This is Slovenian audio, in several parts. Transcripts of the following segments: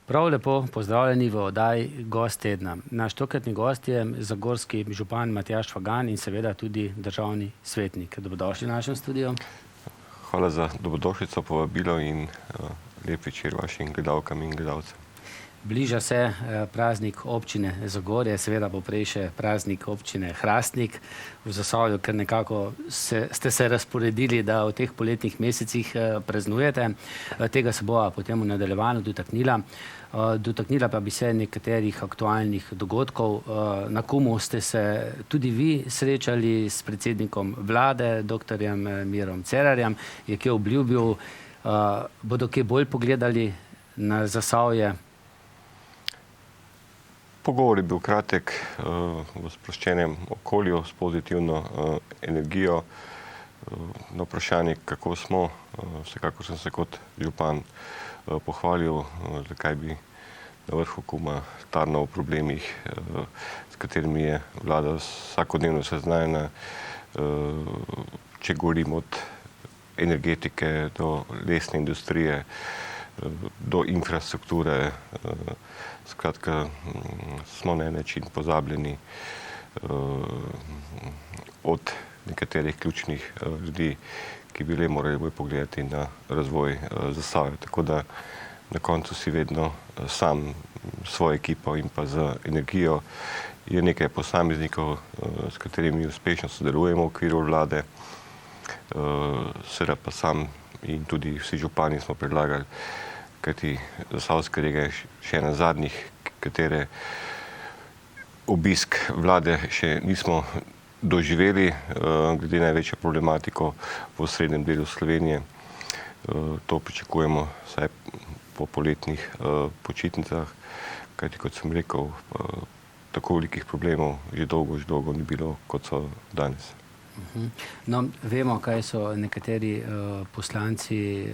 Prav lepo pozdravljeni v oddaji Gost tedna. Naš tokratni gost je zagorski župan Matjaž Fagan in seveda tudi državni svetnik. Dobrodošli v našem studiu. Hvala za dobrodošlico, povabilo in lep večer vašim gledalkam in gledalcem. Bliža se praznik občine Zagorje, seveda bo prej še praznik občine Hrastnik v Zasavju, ker nekako ste se razporedili, da v teh poletnih mesecih praznujete. Tega se bova potem v nadaljevanju dotaknila. Dotaknila pa bi se nekaterih aktualnih dogodkov. Na Kumu ste se tudi vi srečali s predsednikom vlade, doktorjem Mirom Cerarjem, je kje obljubil, bodo kje bolj pogledali na Zasavje. Pogovor je bil kratek, v sproščenem okolju, s pozitivno energijo. Na vprašanje, kako smo, vsekakor sem se kot župan pohvalil, zakaj bi na vrhu Kuma tarnal o problemih, s katerimi je vlada vsakodnevno seznanjena, če govorim od energetike do lesne industrije, do infrastrukture. Skratka, smo na en način pozabljeni od nekaterih ključnih ljudi, ki bi le morali bolj pogledati na razvoj Zasavja. Tako da na koncu si vedno sam s svojo ekipo in pa z energijo. Je nekaj posameznikov, s katerimi uspešno sodelujemo v okviru vlade. Seveda pa sam in tudi vsi župani smo predlagali, kajti Zasavska regija je še ena zadnjih, katere obisk vlade še nismo doživeli, glede največjo problematiko v osrednjem delu Slovenije. To pričakujemo vsaj po poletnih počitnicah, kajti kot sem rekel, tako velikih problemov že dolgo ni bilo, kot so danes. No, vemo, kaj so nekateri poslanci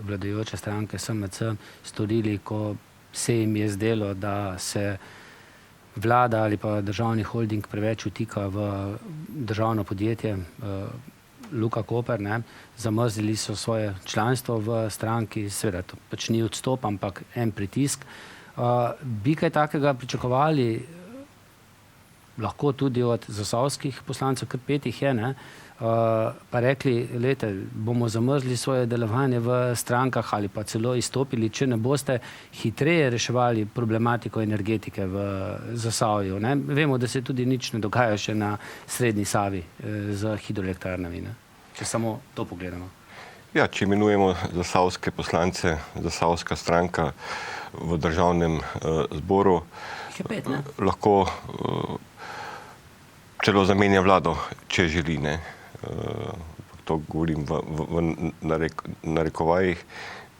vladajoče stranke SMC storili, ko se jim je zdelo, da se vlada ali pa državni holding preveč vtika v državno podjetje Luka Koper. Zamrznili so svoje članstvo v stranki, seveda to pač ni odstop, ampak en pritisk. Bi kaj takega pričakovali lahko tudi od zasavskih poslancev, kar 5 jih je, pa rekli, glejte, bomo zamrzli svoje delovanje v strankah ali pa celo izstopili, če ne boste hitreje reševali problematiko energetike v Zasavju. Vemo, da se tudi nič ne dogaja še na srednji Savi z hidroelektrarnami, če samo to pogledamo. Ja, če imenujemo zasavske poslance, zasavska stranka v državnem zboru, lahko celo zamenja vlado, če želi. To govorim v narekovajih.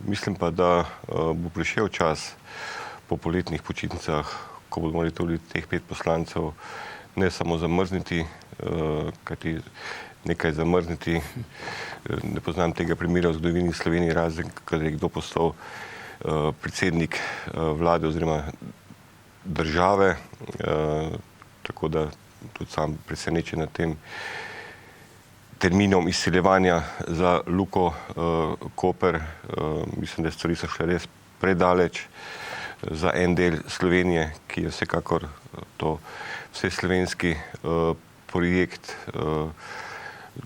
Mislim pa, da bo prišel čas po poletnih počitnicah, ko bodo morali tudi teh 5 poslancev ne samo zamrzniti, kajti nekaj zamrzniti, ne poznam tega primera v zgodovini Slovenije, razen kadar je kdo postal predsednik vlade oziroma države, tako da tudi sam presenečen nad tem terminom izsiljevanja za Luko Koper. Mislim, da stvari so šle res predaleč za en del Slovenije, ki je vsekakor to vseslovenski projekt.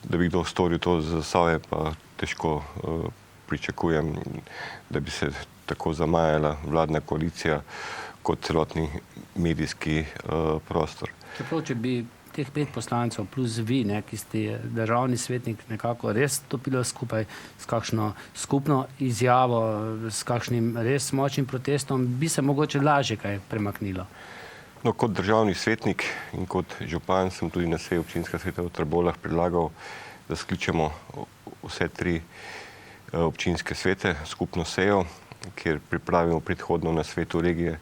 Da bi kdo storil to za Zasavje, pa težko pričakujem, da bi se tako zamajala vladna koalicija kot celotni medijski prostor. Čeprav, če bi teh 5 poslancev plus vi, ki ste državni svetnik, nekako res stopili skupaj s kakšno skupno izjavo, s kakšnim res močnim protestom, bi se mogoče lažje kaj premaknilo. No, kot državni svetnik in kot župan sem tudi na seji občinskega sveta v Trboveljah predlagal, da skličemo vse 3 občinske svete, skupno sejo, kjer pripravimo predhodno na svetu regije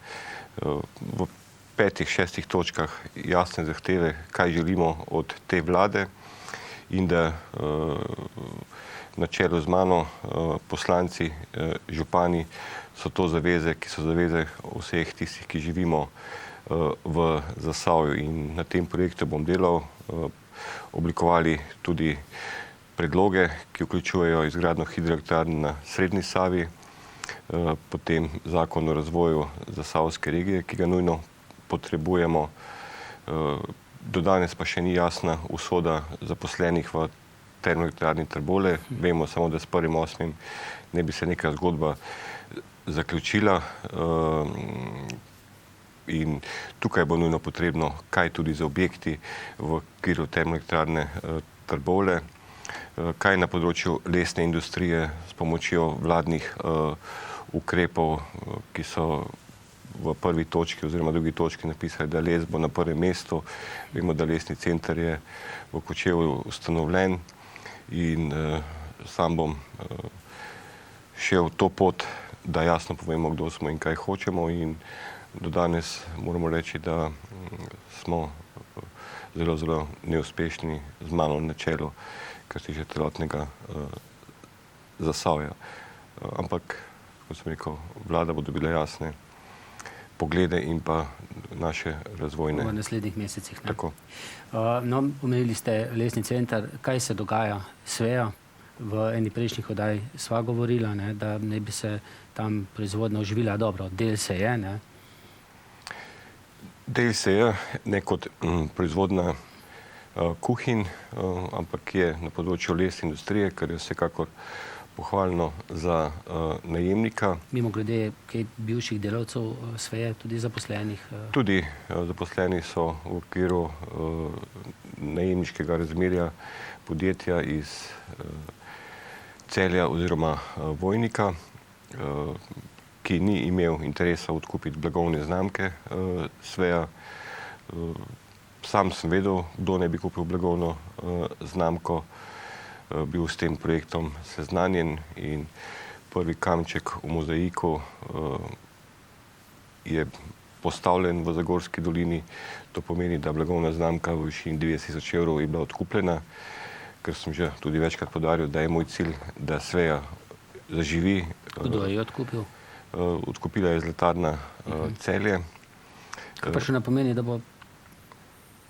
v 5-6 točkah jasne zahteve, kaj želimo od te vlade in da na čelu z mano poslanci, župani so to zaveze, ki so zaveze vseh tistih, ki živimo v Zasavju, in na tem projektu bom delal, oblikovali tudi predloge, ki vključujejo izgradnjo hidroelektrarn na srednji Savi, potem zakon o razvoju zasavske regije, ki ga nujno potrebujemo. Do danes pa še ni jasna usoda zaposlenih v Termoelektrarni Trbole. Vemo samo, da s 1.8. ne bi se neka zgodba zaključila in tukaj bo nujno potrebno kaj tudi za objekti v okviru Termoelektrarne Trbole, kaj na področju lesne industrije s pomočjo vladnih ukrepov, ki so v prvi točki oziroma drugi točki napisali, da les bo na prvem mestu. Vemo, da lesni center je v Kočevju ustanovljen in sam bom šel to pot, da jasno povemo, kdo smo in kaj hočemo, in do danes moramo reči, da smo zelo, zelo neuspešni z mano na čelu, kar se tiče celotnega Zasavja. Ampak, kot sem rekel, vlada bo dobila jasne poglede in pa naše razvojne. V naslednjih mesecih. Tako. No, omenili ste lesni center. Kaj se dogaja SVEA? V eni prejšnjih oddaj sva govorila, ne, da ne bi se tam proizvodnja oživila. Dobro, del se je, ne? Del se je, ne kot proizvodna kuhinj, ampak je na področju lesne industrije, kar je vsekakor pohvalno za najemnika. Mimogrede, kaj bivših delavcev SVEA, tudi zaposlenih? Tudi zaposleni so v okviru najemniškega razmerja podjetja iz Celja oziroma Vojnika, ki ni imel interesa odkupiti blagovne znamke SVEA. Sam sem vedel, kdo ne bi kupil blagovno znamko, bil s tem projektom seznanjen in prvi kamček v mozaiku je postavljen v Zagorski dolini. To pomeni, da blagovna znamka v višini 90.000 evrov je bila odkupljena, ker sem že tudi večkrat poudaril, da je moj cilj, da SVEA zaživi. Kdo je odkupil? Odkupila je Zlatarna Celje. Kar pa še ne pomeni, da bo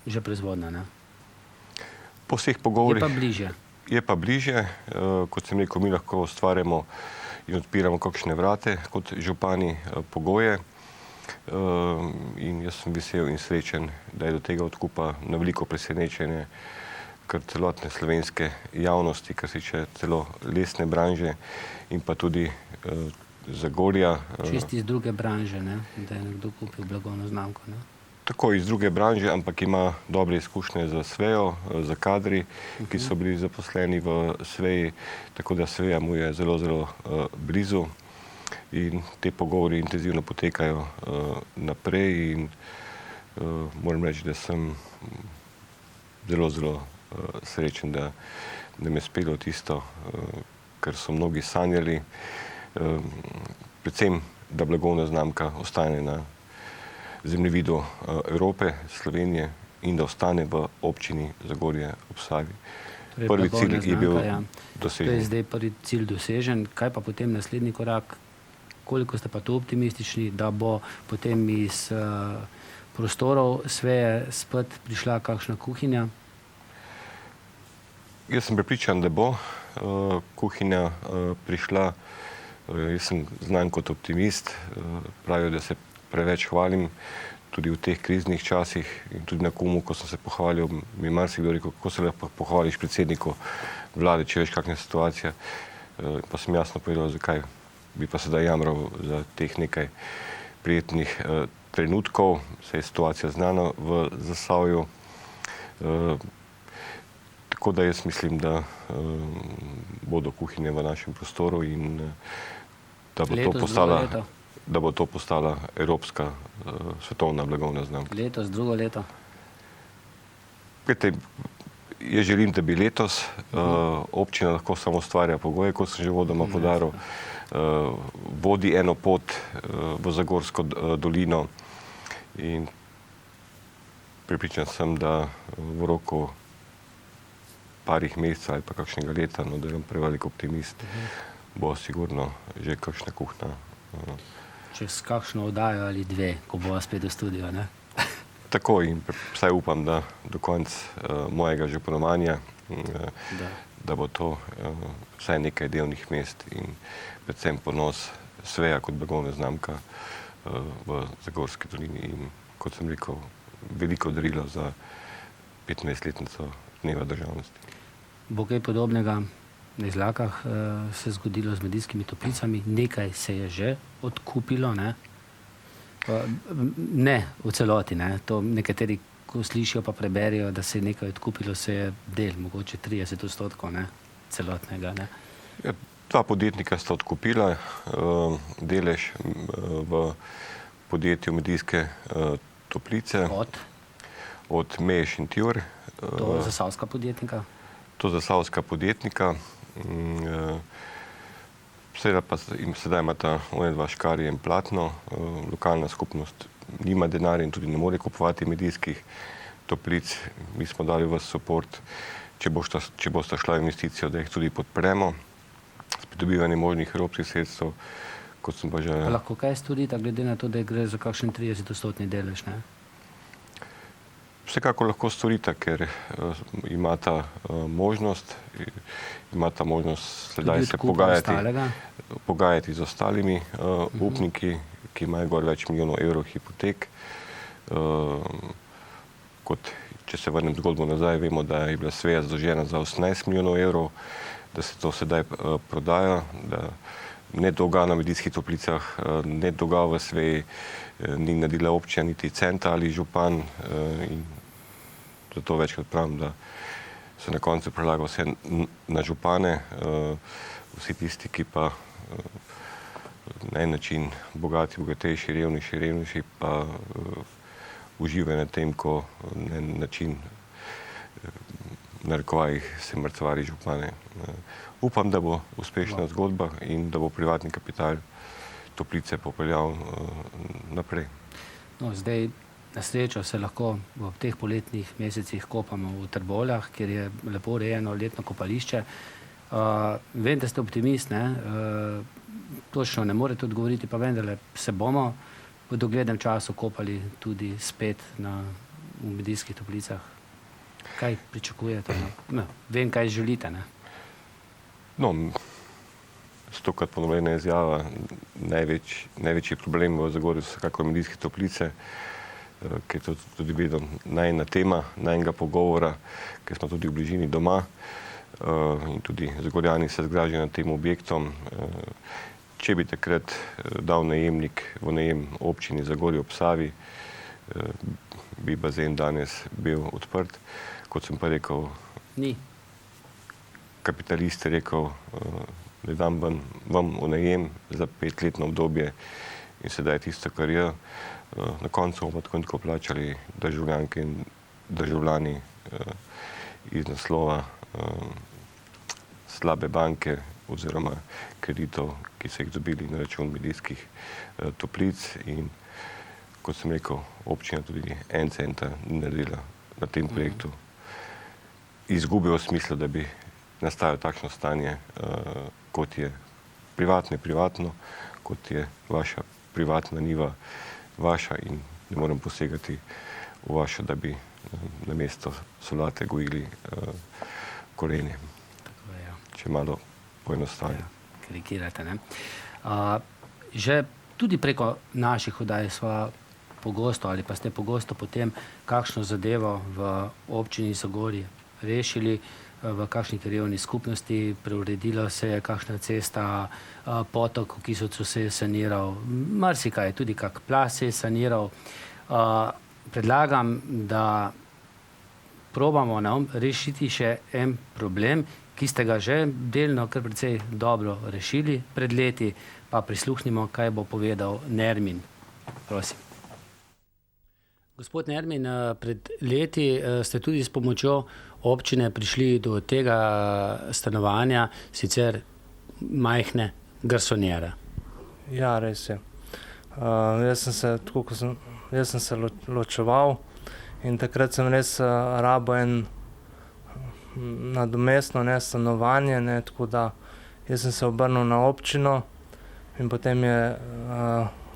že proizvodna, ne? Po vseh pogovorih. Je pa bliže. Je pa bliže. Kot sem rekel, mi lahko ustvarjamo in odpiramo kakšne vrate kot župani pogoje. In jaz sem vesel in srečen, da je do tega odkupa na veliko presenečenje kar celotne slovenske javnosti, kar se tiče celo lesne branže in pa tudi Zagorja. Čisti iz druge branže, ne? Da je nekdo kupil blagovno znamko, ne? Tako iz druge branže, ampak ima dobre izkušnje za SVEO, za kadri, ki so bili zaposleni v SVEI, tako da SVEA mu je zelo, zelo blizu in te pogovori intenzivno potekajo naprej in moram reči, da sem zelo, zelo srečen, da nam je uspelo tisto, kar so mnogi sanjali, predvsem, da blagovna znamka ostane na zemljevidu Evrope, Slovenije in da ostane v občini Zagorje ob Savi. Prvi cilj je bil dosežen. To je zdaj prvi cilj dosežen. Kaj pa potem naslednji korak? Koliko ste pa tu optimistični, da bo potem iz prostorov SVEA spet prišla kakšna kuhinja? Jaz sem prepričan, da bo kuhinja prišla. Jaz sem znan kot optimist. Pravijo, da se preveč hvalim, tudi v teh kriznih časih in tudi na Kumu, ko sem se pohvalil, mi je marsikdo rekel, kako se lahko pohvališ predsedniku vlade, če veš, kakšna je situacija. Pa sem jasno povedal, zakaj bi pa sedaj jamral za teh nekaj prijetnih trenutkov. Se je situacija znana v Zasavju. Tako da jaz mislim, da bodo kuhinje v našem prostoru in da bo to postala evropska svetovna blagovna znamka. Letos, drugo leto? Jaz želim, da bi letos. Občina lahko samo ustvarja pogoje, kot sem že vodoma poudaril. Vodi eno pot v Zagorsko dolino in prepričan sem, da v roku parih mesecev ali pa kakšnega leta, no da je prevelik optimist, bo sigurno že kakšna kuhna. Čez kakšno oddajo ali dve, ko bova spet v studiu, ne? Tako in vsaj upam, da do konca mojega županovanja, da bo to vsaj nekaj delovnih mest in predvsem ponos Sveja kot blagovna znamka v Zagorski dolini in, kot sem rekel, veliko darilo za 15-letnico Dneva državnosti. Bo kaj podobnega na Izlakah se zgodilo z Medijskimi toplicami? Nekaj se je že odkupilo, ne? Ne v celoti, ne? To nekateri, ko slišijo pa preberijo, da se je nekaj odkupilo, se je del, mogoče 30%, ne? Celotnega, ne? Ja, 2 podjetnika sta odkupila delež v podjetju Medijske toplice. Od Meje Šentjur. To zasavska podjetnika? To zasavska podjetnika. Seveda pa sedaj imata onedva Škarje in Platno. Lokalna skupnost nima denarja in tudi ne more kupovati medijskih toplic. Mi smo dali vas support, če bosta šla investicijo, da jih tudi podpremo s pridobivanjem možnih evropskih sredstev, kot sem pa že... Pa lahko kaj storita, glede na to, da gre za kakšen 30% delež, ne? Vsekako lahko storita, ker imata možnost sedaj se pogajati z ostalimi upniki, ki imajo gor več milijonov evrov hipotek. Če se vrnem zgodbo nazaj, vemo, da je bila Sveja zadolžena za 18 milijonov evrov, da se to sedaj prodaja, da ne dolga na Medijskih toplicah, ne dolga v Sveji, ni naredila občina niti centa ali župan, in zato večkrat pravim, da se na koncu prelaga vse na župane, vsi tisti, ki pa na en način bogatejši, revnejši, pa uživajo na tem, ko na en način narekovajih se mrcvari župane. Upam, da bo uspešna zgodba in da bo privatni kapital toplice popeljal naprej. No, zdaj na srečo se lahko v teh poletnih mesecih kopamo v Trbovljah, kjer je lepo urejeno letno kopališče. Vem, da ste optimist, ne? Točno ne morete odgovoriti, pa vendarle se bomo v doglednem času kopali tudi spet v Medijskih toplicah. Kaj pričakujete? No, vem, kaj želite, ne? No, stokrat ponovljena izjava, največji problem v Zagorju so vsekakor Medijske toplice, ker je to tudi vedno najina tema, najinega pogovora, ker smo tudi v bližini doma in tudi Zagorjani se zgražajo nad tem objektom. Če bi takrat dal najemnik v najem občini Zagorje ob Savi, bi bazen danes bil odprt. Kot sem pa rekel, kapitalist je rekel, da dam vam v najem za 5-letno obdobje in sedaj tisto, kar je. Na koncu bomo tako in tako plačali državljanke in državljani iz naslova slabe banke oziroma kreditov, ki so jih dobili na račun Medijskih toplic, in kot sem rekel, občina tudi 1 centa ni naredila na tem projektu. Izgubijo v smislu, da bi nastajalo takšno stanje, kot je privatno, kot je vaša privatna njiva vaša, in ne morem posegati v vašo, da bi namesto solate gojili korenje. Če malo poenostavim. Karikirate, ne? Že tudi preko naših oddaj sva pogosto ali pa ste pogosto potem kakšno zadevo v občini Zagorje rešili, v kakšni krajevni skupnosti, preuredila se je kakšna cesta, potok, ki se je saniral, marsikaj, tudi kak plaz se je saniral. Predlagam, da probamo rešiti še en problem, ki ste ga že delno kar precej dobro rešili pred leti, pa prisluhnimo, kaj bo povedal Nermin. Prosim. Gospod Nermin, pred leti ste tudi s pomočjo občine prišli do tega stanovanja, sicer majhne garsonjere. Ja, res je. Jaz sem se ločeval in takrat sem res rabil nadomestno stanovanje, tako da jaz sem se obrnil na občino in potem je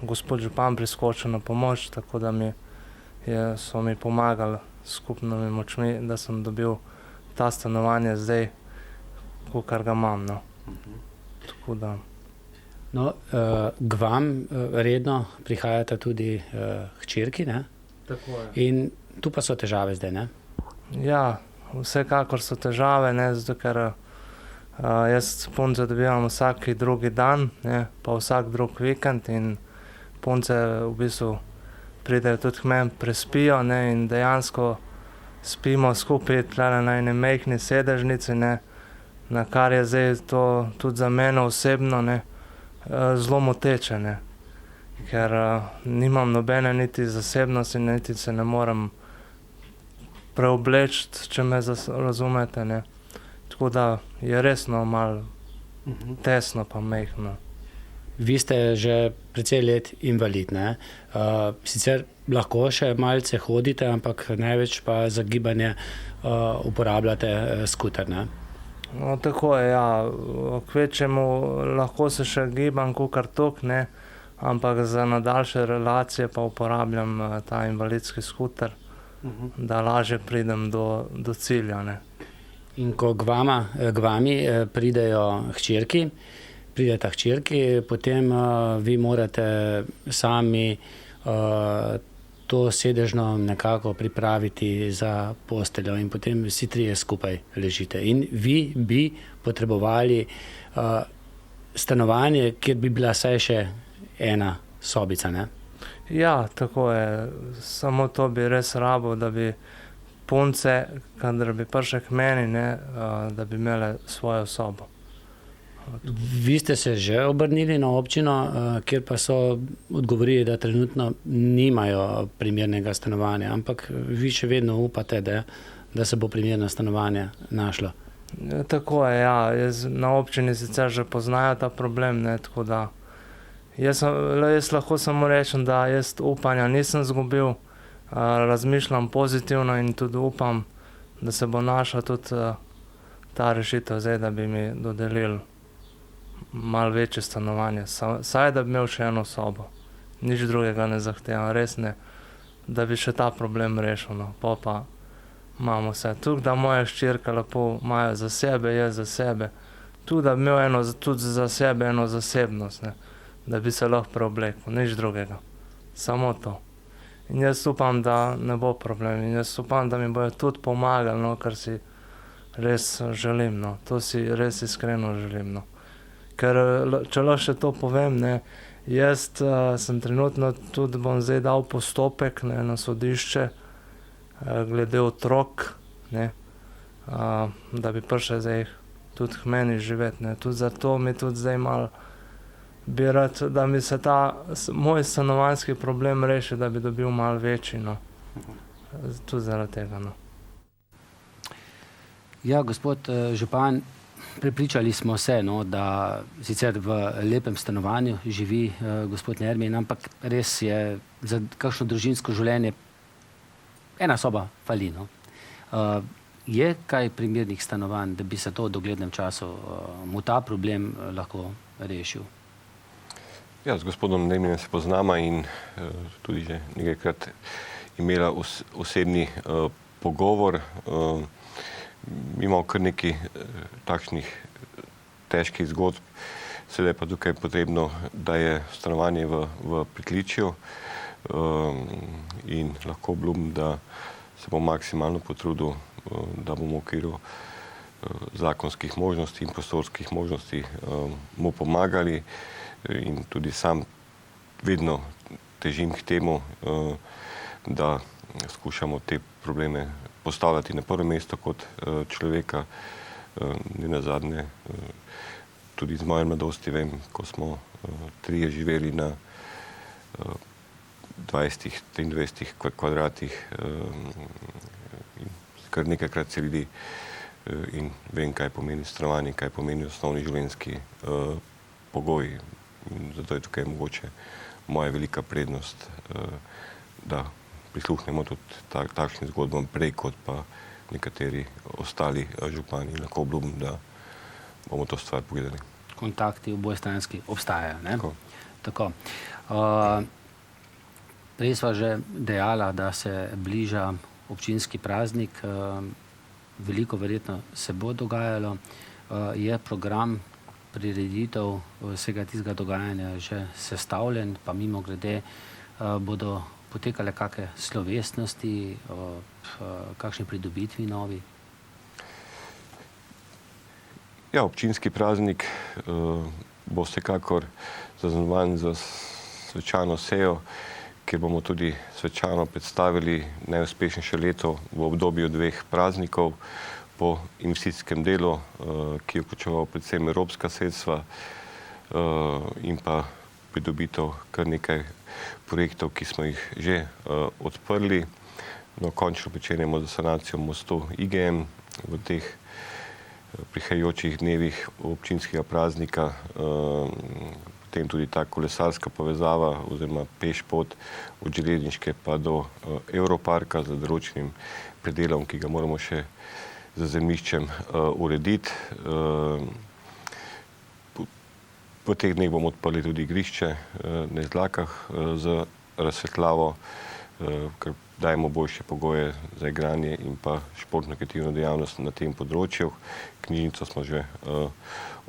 gospod župan priskočil na pomoč, tako da so mi pomagali skupnimi močmi, da sem dobil ta stanovanje zdaj, kar ga imam. Tako da. No, k vam redno prihajata tudi hčerki, ne? Tako je. In tu pa so težave zdaj, ne? Ja, vsekakor so težave, ne, zato ker jaz punce dobivam vsak drugi dan, ne, pa vsak drug vikend in punce v bistvu pridejo tudi k meni, prespijo, ne, in dejansko spimo skupaj tlele na eni majhni sedežnici, ne, na kar je zdaj to tudi za mene osebno, ne, zelo moteče, ne, ker nimam nobene niti zasebnosti, niti se ne morem preobleči, če me razumete, ne. Tako da je resno malo tesno pa majhno. Vi ste že precej let invalid, ne? Sicer lahko še malce hodite, ampak največ pa za gibanje uporabljate skuter, ne? No, tako je, ja. Kvečjemu lahko se še gibam kakor toliko, ne, ampak za nadaljše relacije pa uporabljam ta invalidski skuter, da lažje pridem do cilja, ne. In ko k vami prideta hčerki, potem vi morate sami to sedežno nekako pripraviti za posteljo in potem vsi trije skupaj ležite. In vi bi potrebovali stanovanje, kjer bi bila vsaj še ena sobica, ne? Ja, tako je. Samo to bi res rabil, da bi punce, kadar bi prišle k meni, ne, da bi imele svojo sobo. Vi ste se že obrnili na občino, kjer pa so odgovorili, da trenutno nimajo primernega stanovanja, ampak vi še vedno upate, da se bo primerno stanovanje našlo. Tako je, ja. Na občini sicer že poznajo ta problem, ne, tako da jaz lahko samo rečem, da jaz upanja nisem izgubil, razmišljam pozitivno in tudi upam, da se bo našla tudi ta rešitev zdaj, da bi mi dodelili malo večje stanovanje. Saj da bi imel še eno sobo. Nič drugega ne zahtevam, res ne. Da bi še ta problem rešil, no. Pol pa imamo vse. Tudi da moja hčerka lepo imajo za sebe, jaz za sebe. Tudi da bi imel tudi za sebe eno zasebnost, ne. Da bi se lahko preoblekel, nič drugega. Samo to. In jaz upam, da ne bo problem. In jaz upam, da mi bojo tudi pomagali, no, kar si res želim, no. To si res iskreno želim, no. Ker če lahko še to povem, ne, jaz sem trenutno tudi, bom zdaj dal postopek, ne, na sodišče glede otrok, ne, da bi prišli zdaj tudi k meni živeti, ne. Tudi zato mi tudi zdaj malo bi rad, da mi se ta moj stanovanjski problem reši, da bi dobil malo večji, no. Tudi zaradi tega, no. Ja, gospod župan, prepričali smo se, no, da sicer v lepem stanovanju živi gospod Nermin, ampak res je za kakšno družinsko življenje ena soba fali, no. Je kaj primernih stanovanj, da bi se to v doglednem času mu ta problem lahko rešil? Ja, z gospodom Nerminem se poznama in tudi že nekajkrat imela osebni pogovor. Mi imamo kar nekaj takšnih težkih zgodb, sedaj pa tukaj potrebno, da je stanovanje v pritličju in lahko obljubim, da se bom maksimalno potrudil, da bomo v okviru zakonskih možnosti in prostorskih možnosti mu pomagali in tudi sam vedno težim k temu, da skušamo te probleme postavljati na prvo mesto kot človeka. Nenazadnje tudi z moje mladosti vem, ko smo trije živeli na 20-23 kvadratih in kar nekajkrat selili in vem, kaj pomeni stanovanje, kaj pomeni osnovni življenjski pogoji. In zato je tukaj mogoče moja velika prednost, da prisluhnemo tudi takšnim zgodbam prej, kot pa nekateri ostali župani. Lahko obljubim, da bomo to stvar pogledali. Kontakti obojestranski obstajajo, ne? Tako. Prej sva že dejala, da se bliža občinski praznik. Veliko verjetno se bo dogajalo. Je program prireditev vsega tistega dogajanja že sestavljen, pa mimo grede bodo potekale kakšne slovesnosti, kakšni pridobitvi novi? Ja, občinski praznik bo vsekakor zaznamovan za svečano sejo, kjer bomo tudi svečano predstavili najuspešnejše leto v obdobju 2 praznikov po investicijskem delu, ki je vključeval predvsem evropska sredstva in pa pridobitev kar nekaj projektov, ki smo jih že odprli. No, končno pričenjamo za sanacijo mostu IGM v teh prihajajočih dnevih občinskega praznika, potem tudi ta kolesarska povezava oziroma pešpot od železniške pa do Evroparka z določenim predelom, ki ga moramo še za zemljiščem urediti. V teh dneh bomo odprli tudi igrišče na Izlakah z razsvetljavo, ker dajemo boljše pogoje za igranje in pa športno-rekreativno dejavnost na tem področju. Knjižnico smo že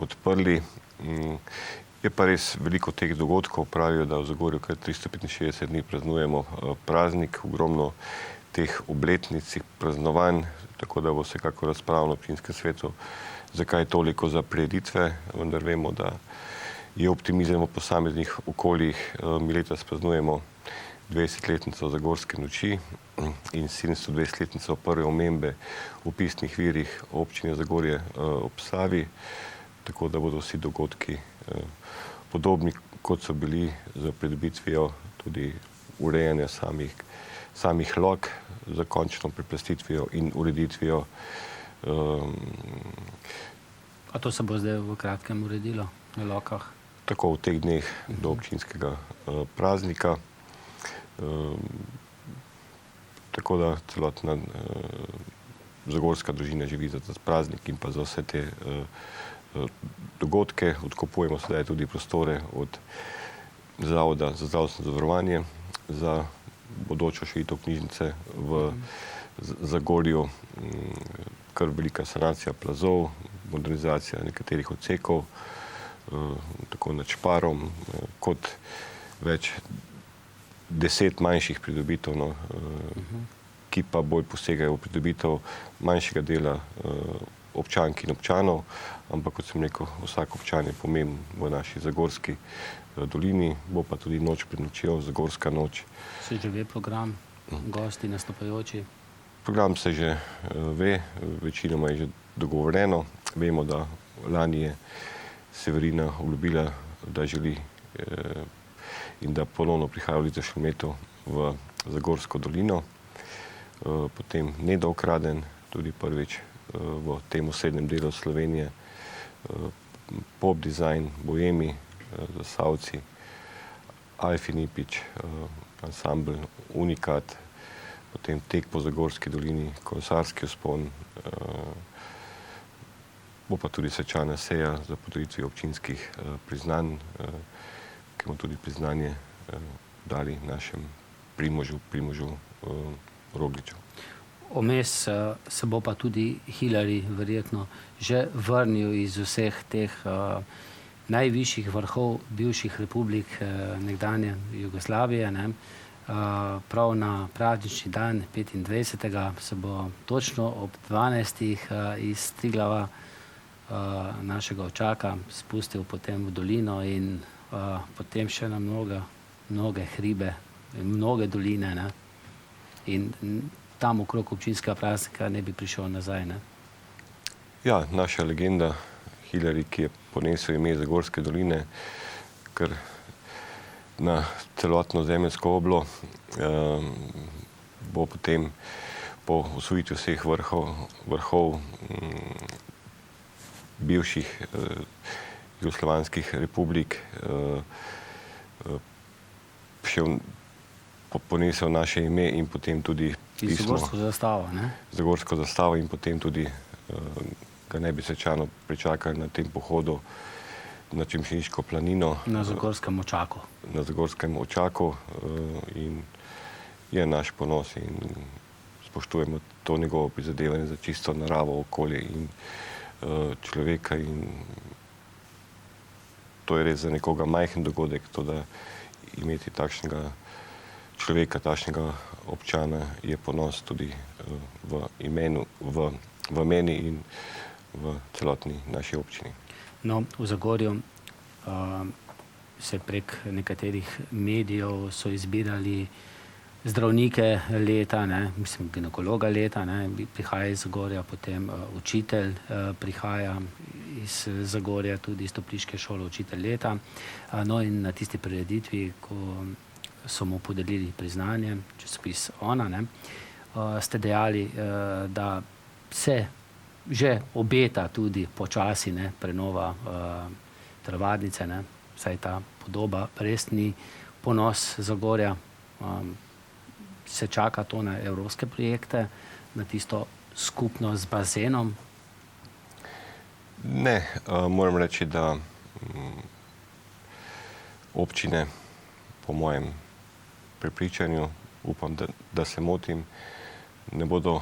odprli. Je pa res veliko teh dogodkov, pravijo, da v Zagorju kar 365 dni praznujemo praznik, ogromno teh obletnic, praznovanj, tako da bo vsekako razpravljeno v občinskem svetu, zakaj toliko za prireditve, vendar vemo, da je optimizem v posameznih okoljih. Mi letos praznujemo 20-letnico Zagorske noči in 720-letnico prve omembe v pisnih virih občine Zagorje ob Savi, tako da bodo vsi dogodki podobni, kot so bili z pridobitvijo tudi urejanja samih lok, za končno preplastitvijo in ureditvijo. A to se bo zdaj v kratkem uredilo na lokah? Tako v teh dneh do občinskega praznika. Tako da celotna zagorska družina živi za ta praznik in pa za vse te dogodke. Odkupujemo sedaj tudi prostore od Zavoda za zdravstveno zavarovanje za bodočo širitev knjižnice v Zagorju, kar velika sanacija plazov, modernizacija nekaterih odsekov, tako nad Šparom, kot več 10 manjših pridobitev, ki pa bolj posegajo v pridobitev manjšega dela občank in občanov, ampak kot sem rekel, vsak občan je pomemben v naši Zagorski dolini, bo pa tudi noč pred nočjo, Zagorska noč. Se že ve program, gosti, nastopajoči? Program se že ve, večinoma je že dogovorjeno. Vemo, da lani je Severina obljubila, da želi in da ponovno prihaja v letošnjem letu v Zagorsko dolino. Potem Nedokraden, tudi prvič v tem osrednjem delu Slovenije, Pop Design, Boemi, Zasavci, Alfi Nipič, ansambl Unikat, potem tek po Zagorski dolini, kolesarski vzpon, bo pa tudi svečana seja za podelitvijo občinskih priznanj, ki bomo tudi priznanje dali našem Primožu Rogliču. Vmes se bo pa tudi Hillary verjetno že vrnil iz vseh teh najvišjih vrhov bivših republik nekdanje Jugoslavije. Prav na praznični dan 25. se bo točno ob 12. iz Triglava našega Očaka spustil potem v dolino in potem še na mnoge hribe, mnoge doline. In tam okrog občinskega praznika ne bi prišel nazaj. Ja, naša legenda Hillary, ki je ponesel ime Zagorske doline, ker na celotno zemeljsko oblo, bo potem po osvojitvi vseh vrhov bivših jugoslovanskih republik ponesel naše ime in potem tudi pismo. Zagorsko zastavo, ne? Zagorsko zastavo in potem tudi ga ne bi svečano pričakali na tem pohodu na Čemšiniško planino. Na Zagorskem Očaku. Na Zagorskem Očaku in je naš ponos in spoštujemo to njegovo prizadevanje za čisto naravo, okolje in človeka in to je res za nekoga majhen dogodek, to da imeti takšnega človeka, takšnega občana je ponos tudi v meni in v celotni naši občini. No, v Zagorju se prek nekaterih medijev so izbirali zdravnike leta, mislim, ginekologa leta, prihaja iz Zagorja, potem učitelj prihaja iz Zagorja, tudi iz Topliške šole učitelj leta. No in na tisti prireditvi, ko so mu podelili priznanje, časopis Ona, ste dejali, da se že obeta tudi počasi prenova telovadnice, saj ta podoba res ni ponos Zagorja. Se čaka to na evropske projekte, na tisto skupnost z bazenom? Ne, moram reči, da občine, po mojem prepričanju, upam, da se motim, ne bodo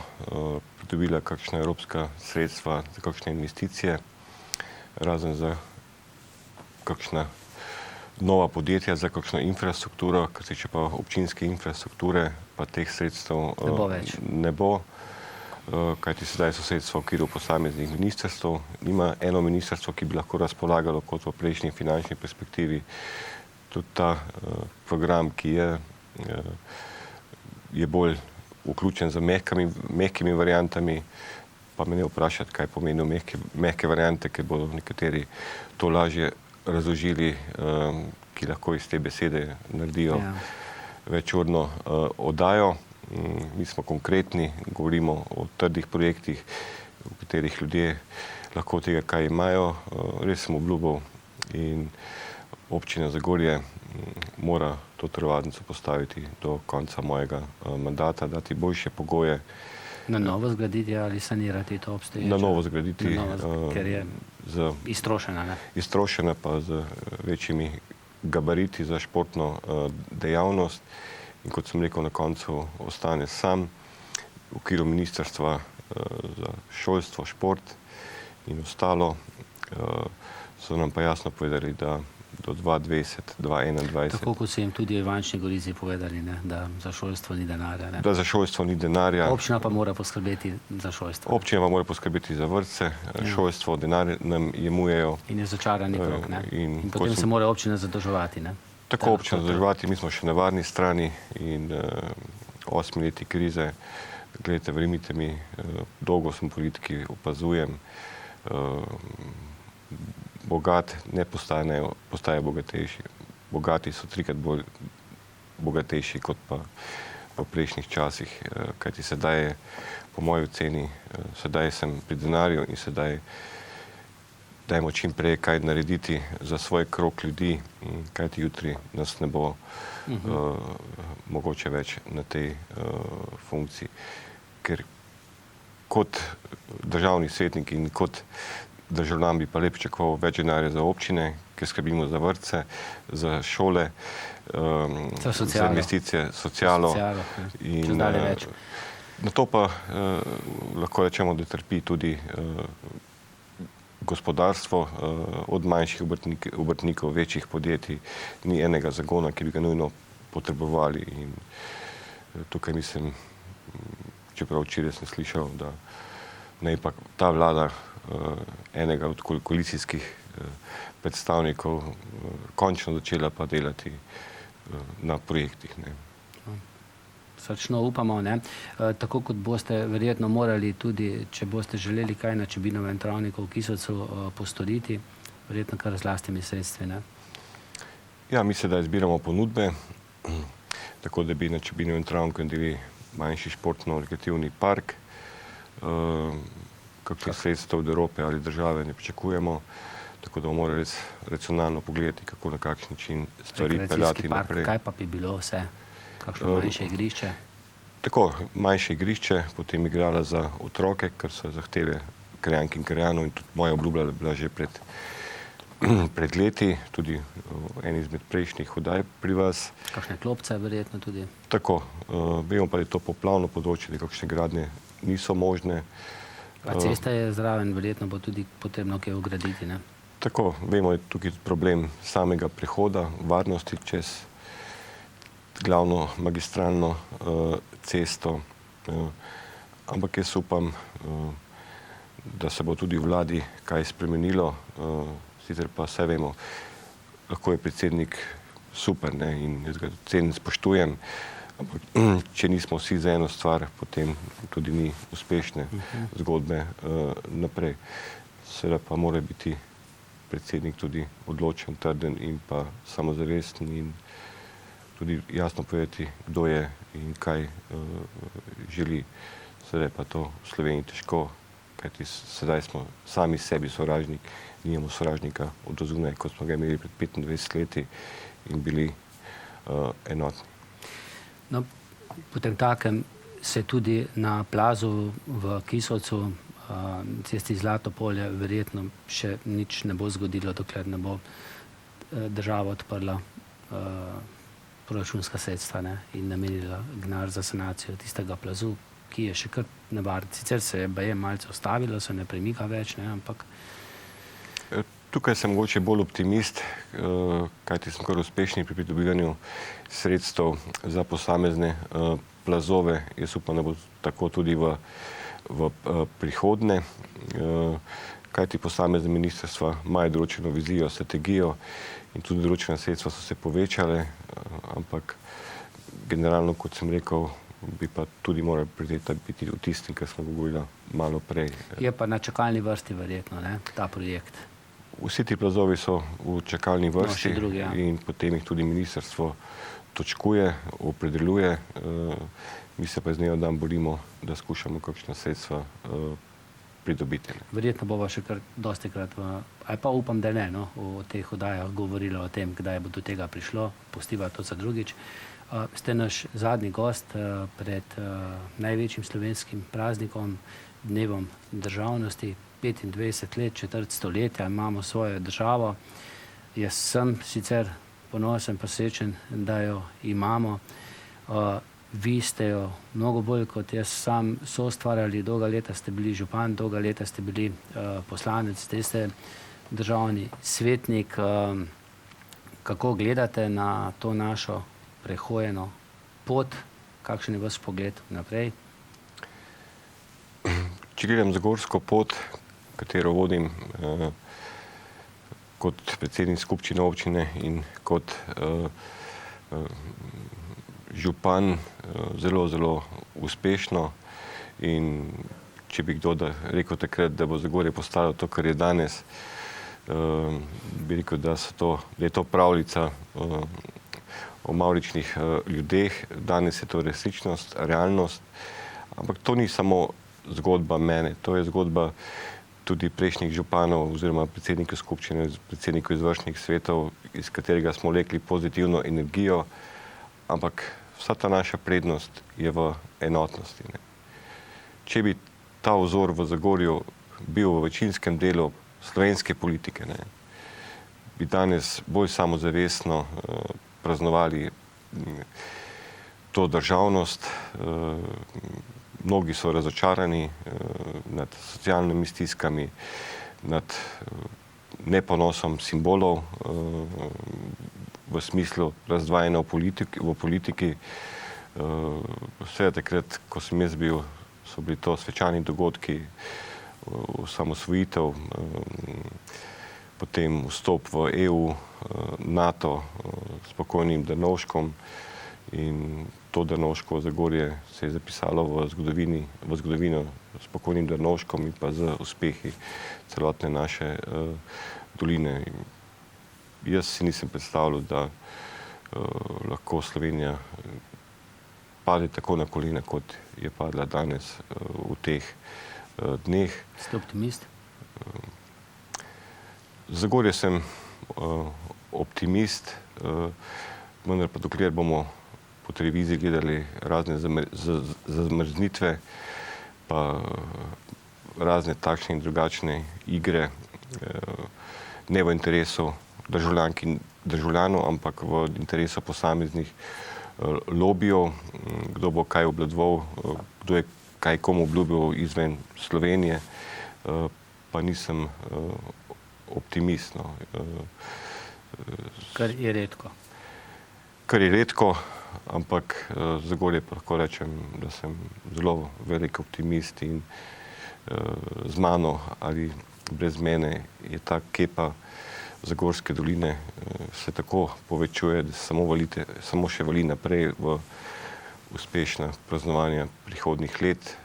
pridobila kakšna evropska sredstva za kakšne investicije, razen za kakšna nova podjetja, za kakšno infrastrukturo, kar se tiče pa občinske infrastrukture, pa teh sredstev ne bo. Kajti sedaj so sredstva v okviru posameznih ministrstv. Nima eno ministrstvo, ki bi lahko razpolagalo kot v prejšnji finančni perspektivi. Tudi ta program, ki je bolj vključen z mehkimi variantami, pa me ne vprašati, kaj pomenijo mehke variante, ker bodo nekateri to lažje razložili, ki lahko iz te besede naredijo večurno oddajo. Mi smo konkretni, govorimo o trdih projektih, v katerih ljudje lahko tega kaj imajo. Res sem obljubil in občina Zagorje mora to telovadnico postaviti do konca mojega mandata, dati boljše pogoje. Na novo zgraditi ali sanirati to obstoječe? Na novo zgraditi. Ker je iztrošena. Iztrošena pa z večjimi gabariti za športno dejavnost. In kot sem rekel, na koncu ostane sam. V okviru ministrstva za šolstvo, šport in ostalo so nam pa jasno povedali, da do 2020-2021. Tako kot so jim tudi v Ivančni Gorici povedali, da za šolstvo ni denarja. Da za šolstvo ni denarja. Občina pa mora poskrbeti za šolstvo. Občina pa mora poskrbeti za vrtce, šolstvo, denar nam jemujejo. In je začarani krog. In potem se mora občina zadolževati. Tako občina zadolževati, mi smo še na varni strani in 8 leti krize, gledajte, verjemite mi, dolgo sem v politiki, opazujem, bogat ne postaje bogatejši. Bogati so 3-krat bolj bogatejši kot pa v prejšnjih časih, kajti sedaj je, po moji oceni, sedaj sem pri denarju in sedaj dajmo čim prej kaj narediti za svoj krog ljudi, kajti jutri nas ne bo mogoče več na tej funkciji. Ker kot državni svetnik in kot državljan bi pa lep pričakoval več denarja za občine, ker skrbimo za vrtce, za šole, za investicije, socialo. Na to pa lahko rečemo, da trpi tudi gospodarstvo, od manjših obrtnikov, večjih podjetij, ni enega zagona, ki bi ga nujno potrebovali. In tukaj mislim, čeprav včeraj sem slišal, da naj pa ta vlada enega od koalicijskih predstavnikov končno začela pa delati na projektih. Srčno upamo, tako kot boste verjetno morali tudi, če boste želeli kaj na Čebinovem travniku v Kisovcu postoriti, verjetno kar z lastnimi sredstvi. Ja, mi sedaj zbiramo ponudbe, tako da bi na Čebinovem travniku naredili manjši športno-rekreativni park. Kakšnih sredstev od Evrope ali države ne pričakujemo, tako da bomo morali res racionalno pogledati, kako na kakšen način stvari peljati naprej. Kaj pa bi bilo vse? Kakšno manjše igrišče? Tako, manjše igrišče, potem igrala za otroke, kar so zahteve krajank in krajanov in tudi moja obljuba je bila že pred leti, tudi en izmed prejšnjih oddaj pri vas. Kakšne klopce verjetno tudi? Tako, vemo pa, da je to poplavno področje, da kakšne gradnje niso možne. A cesta je zraven, verjetno bo tudi potrebno kaj ugraditi, Tako, vemo, je tukaj problem samega prehoda, varnosti čez glavno magistralno cesto, ampak jaz upam, da se bo tudi v vladi kaj spremenilo, sicer pa vse vemo, lahko je predsednik super, ne, in jaz ga cenim, spoštujem, ampak če nismo vsi za eno stvar, potem tudi ni uspešne zgodbe naprej. Seveda pa mora biti predsednik tudi odločen, trden in pa samozavesten in tudi jasno povedati, kdo je in kaj želi. Seveda pa to v Sloveniji težko, kajti sedaj smo sami sebi sovražnik, nimamo sovražnika od zunaj, kot smo ga imeli pred 25 leti in bili enotni. No, potem takem se tudi na plazu v Kisovcu, cesti Zlato polje, verjetno še nič ne bo zgodilo, dokler ne bo država odprla proračunska sredstva, ne, in namenila denar za sanacijo tistega plazu, ki je še kar nevaren. Sicer se je baje malce ustavilo, se ne premika več, ne, ampak... Tukaj sem mogoče bolj optimist, kajti sem kar uspešni pri pridobivanju sredstev za posamezne plazove. Jaz upam, da bo tako tudi v prihodnje, kajti posamezne ministrstva imajo določeno vizijo, strategijo in tudi določena sredstva so se povečale, ampak generalno, kot sem rekel, bi pa tudi morali prideti biti v tistim, kar smo govorili malo prej. Je pa na čakalni vrsti verjetno, ne, ta projekt. Vsi ti plazovi so v čakalni vrsti drugi, ja. In potem jih tudi ministrstvo točkuje, opredeljuje. Mi se pa z dneva v dan borimo, da skušamo kakšna sredstva pridobiti. Verjetno bova še kar dostikrat, ali pa upam, da ne, no, v teh oddajah govorila o tem, kdaj bo do tega prišlo, pustiva to za drugič. Ste naš zadnji gost pred največjim slovenskim praznikom, dnevom državnosti. 25 let, četrt stoletja imamo svojo državo. Jaz sem sicer ponosen pa srečen, da jo imamo. Vi ste jo mnogo bolj kot jaz sam soustvarjali, dolga leta ste bili župan, dolga leta ste bili poslanec, zdaj ste državni svetnik. Kako gledate na to našo prehojeno pot? Kakšen je vaš pogled naprej? Če gledam zagorsko pot, katero vodim kot predsednik skupščine občine in kot župan, zelo, zelo uspešno, in če bi kdo rekel takrat, da bo Zagorje postalo to, kar je danes, bi rekel, da je to pravljica o mavričnih ljudeh. Danes je to resničnost, realnost, ampak to ni samo zgodba mene, to je zgodba tudi prejšnjih županov oziroma predsednikov skupščine, predsednikov izvršnih svetov, iz katerega smo vlekli pozitivno energijo, ampak vsa ta naša prednost je v enotnosti. Ne. Če bi ta vzor v Zagorju bil v večinskem delu slovenske politike, ne, bi danes bolj samozavestno praznovali to državnost. Mnogi so razočarani nad socialnimi stiskami, nad neponosom simbolov v smislu razdvajanja v politiki. Vse takrat, ko sem jaz bil, so bili to svečani dogodki, osamosvojitev, potem vstop v EU, NATO s pokojnim Drnovškom, in to Drnovškovo Zagorje se je zapisalo v zgodovino s pokojnim Drnovškom in pa z uspehi celotne naše doline. Jaz si nisem predstavljal, da lahko Slovenija pade tako na kolena, kot je padla danes v teh dneh. Ste optimist? Zagorje sem optimist, vendar pa dokler bomo po televiziji gledali razne zamrznitve, pa razne takšne in drugačne igre, ne v interesu državljank in državljanov, ampak v interesu posameznih lobijev, kdo bo kaj obvladoval, kdo je kaj komu obljubil izven Slovenije, pa nisem optimist. No. Kar je redko. Kar je redko, ampak Zagorje pa lahko rečem, da sem zelo velik optimist in z mano ali brez mene je ta kepa Zagorske doline se tako povečuje, da samo še vali naprej v uspešna praznovanja prihodnjih let,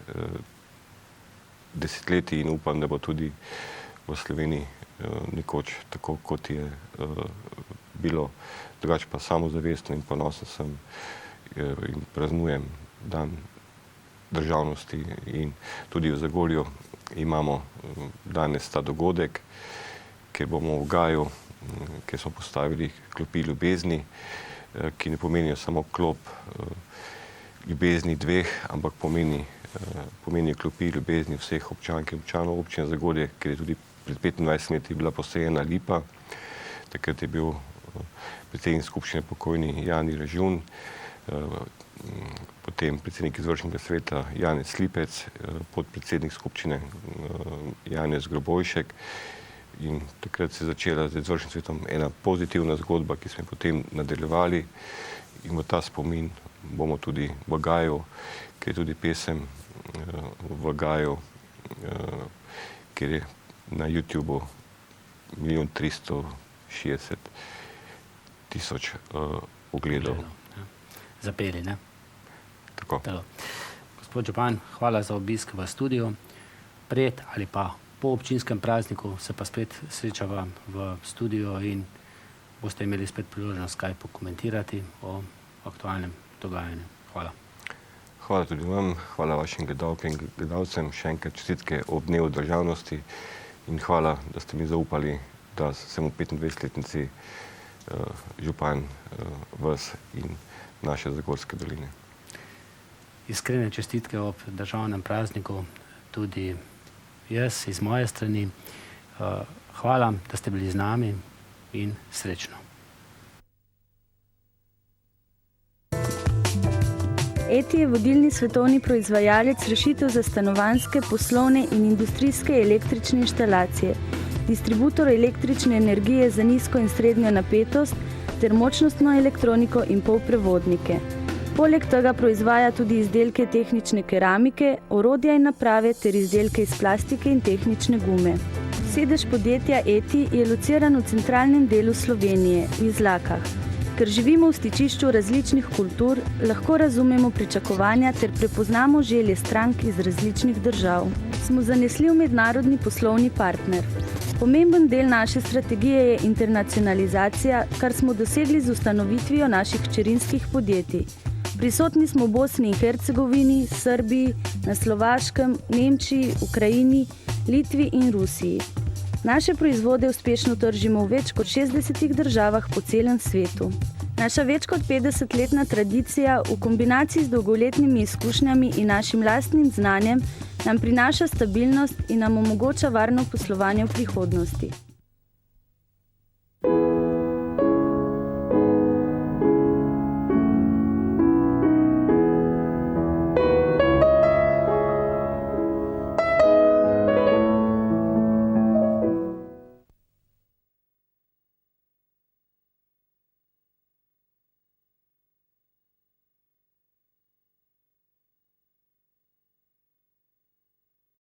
desetletij in upam, da bo tudi v Sloveniji nekoč tako, kot je bilo. Drugače pa samozavestno in ponosen sem in praznujem dan državnosti in tudi v Zagorju imamo danes ta dogodek, kjer bomo v Gaju, kjer smo postavili klopi ljubezni, ki ne pomenijo samo klop ljubezni dveh, ampak pomenijo klopi ljubezni vseh občank in občanov občine Zagorje, ker je tudi pred 25 leti bila posejena lipa. Takrat je bil predsednik skupščine pokojni Jani Režun, potem predsednik izvršnega sveta Janez Lipec, podpredsednik skupščine Janez Grobojšek. In takrat se je začela z izvršnim svetom ena pozitivna zgodba, ki smo jo potem nadaljevali. In v ta spomin bomo tudi v Gaju, ker je tudi pesem v Gaju, kjer je na YouTubeu 1.360.000 ogledov. Zapeli, ne? Tako. Gospod župan, hvala za obisk v studiu. Pred ali pa po občinskem prazniku se pa spet srečava v studiu in boste imeli spet priložnost kaj pokomentirati o aktualnem dogajanju. Hvala. Hvala tudi vam, hvala vašim gledalkam in gledalcem, še enkrat čestitke ob dnevu državnosti in hvala, da ste mi zaupali, da sem v 25-letnici župan vas in naše Zagorske doline. Iskrene čestitke ob državnem prazniku tudi jaz iz moje strani. Hvala, da ste bili z nami in srečno. ETI je vodilni svetovni proizvajalec rešitev za stanovanjske, poslovne in industrijske električne inštalacije, distributor električne energije za nizko in srednjo napetost ter močnostno elektroniko in polprevodnike. Poleg tega proizvaja tudi izdelke tehnične keramike, orodja in naprave ter izdelke iz plastike in tehnične gume. Sedež podjetja ETI je lociran v centralnem delu Slovenije, v Izlakah. Ker živimo v stičišču različnih kultur, lahko razumemo pričakovanja ter prepoznamo želje strank iz različnih držav. Smo zanesljiv mednarodni poslovni partner. Pomemben del naše strategije je internacionalizacija, kar smo dosegli z ustanovitvijo naših hčerinskih podjetij. Prisotni smo v Bosni in Hercegovini, Srbiji, na Slovaškem, Nemčiji, Ukrajini, Litvi in Rusiji. Naše proizvode uspešno tržimo v več kot 60 državah po celem svetu. Naša več kot 50-letna tradicija v kombinaciji z dolgoletnimi izkušnjami in našim lastnim znanjem nam prinaša stabilnost in nam omogoča varno poslovanje v prihodnosti.